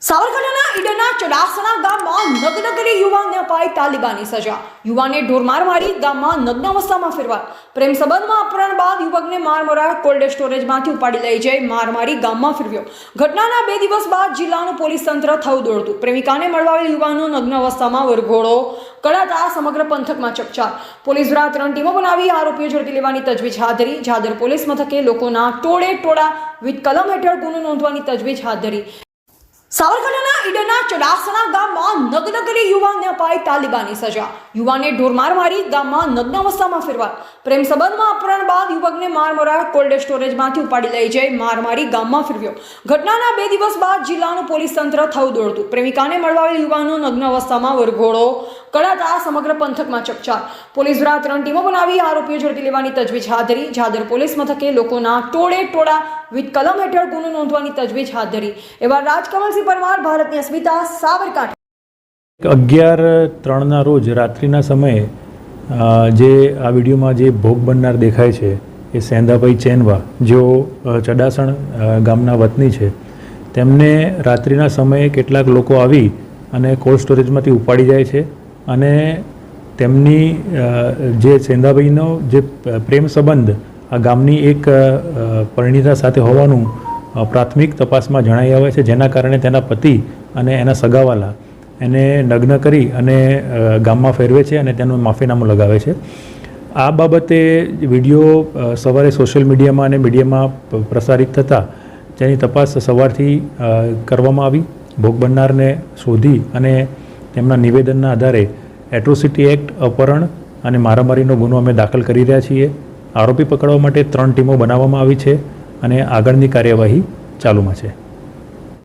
સાબરકાંઠાના ઈડરના ચડાસણા ગામમાં નગ્ન કરી યુવાનને અપાઈ તાલિબાની સજા। યુવાને ઢોરમાર મારી ગામમાં નગ્ન અવસ્થામાં ફેરવાય। પ્રેમ સંબંધમાં અપહરણ બાદ યુવકને માર મરાડ કોલ્ડ સ્ટોરેજમાંથી ઉપાડી લઈ જઈ માર મારી ગામમાં ફેરવ્યો। ઘટનાના 2 દિવસ બાદ જિલ્લાનું પોલીસ તંત્ર થયું દોડતું। પ્રેમિકાને મળવા આવેલ યુવાનનો નગ્ન અવસ્થામાં વરઘોડો કળાતા સમગ્ર પંથકમાં ચકચાર। પોલીસ દ્વારા 3 ટીમો બનાવી આરોપીઓ ઝડપી લેવાની તજવીજ હાથ ધરી। જાદર પોલીસ મથકે લોકોના ટોળે ટોળા વિધ કલમ હેઠળ ગુનો નોંધવાની તજવીજ હાથ ધરી। સાબરકાંઠાના ઈડરના ચડાસણા ગામમાં નગ્ન કરી યુવાનને અપાઈ તાલિબાની સજા। યુવાને ઢોરમાર મારી ગામમાં નગ્ન અવસ્થામાં ફેરવાય। પ્રેમ સંબંધમાં અપહરણ બાદ યુવકને માર મરાડ કોલ્ડ સ્ટોરેજમાંથી ઉપાડી લઈ જઈ માર મારી ગામમાં ફેરવ્યો। ઘટનાના 2 દિવસ બાદ જિલ્લાનું પોલીસ તંત્ર થયું દોડતું। પ્રેમિકાને મળવા આવેલ યુવાનનો નગ્ન અવસ્થામાં વરઘોડો કળાતા સમગ્ર પંથકમાં ચકચાર। પોલીસ દ્વારા 3 ટીમો બનાવી આરોપીઓ ઝડપી લેવાની તજવીજ હાથ ધરી। જાદર પોલીસ મથકે લોકોના ટોળે ટોળા વિધ કલમ હેઠળ ગુનો નોંધવાની તજવીજ હાથ ધરી। એવા રાજકમલસિંહ પરમાર, ભારતની અસ્મિતા, સાબરકાંઠા। 11/3 રોજ રાત્રિના સમયે જે આ વિડીયોમાં જે ભોગ બનનાર દેખાય છે એ સેંધાભાઈ ચેનવા, જેઓ ચડાસણ ગામના વતની છે, તેમને રાત્રિના સમયે કેટલાક લોકો આવી અને કોલ્ડ સ્ટોરેજમાંથી ઉપાડી જાય છે અને તેમની જે સેંધાભાઈનો જે પ્રેમ સંબંધ આ ગામની એક પરિણીતા સાથે હોવાનું પ્રાથમિક તપાસમાં જણાઈ આવે છે, જેના કારણે તેના પતિ અને એના સગાવાલા એને નગ્ન કરી અને ગામમાં ફેરવે છે અને તેનું માફીનામું લગાવે છે। આ બાબતે વિડીયો સવારે સોશિયલ મીડિયામાં અને મીડિયામાં પ્રસારિત થતાં જેની તપાસ સવારથી કરવામાં આવી। ભોગ બનનારને શોધી અને તેમના નિવેદનના આધારે એટ્રોસિટી એક્ટ, અપહરણ અને મારામારીનો ગુનો અમે દાખલ કરી રહ્યા છીએ। આરોપી પકડવા માટે 3 ટીમો બનાવવામાં આવી છે અને આગળની કાર્યવાહી ચાલુમાં છે।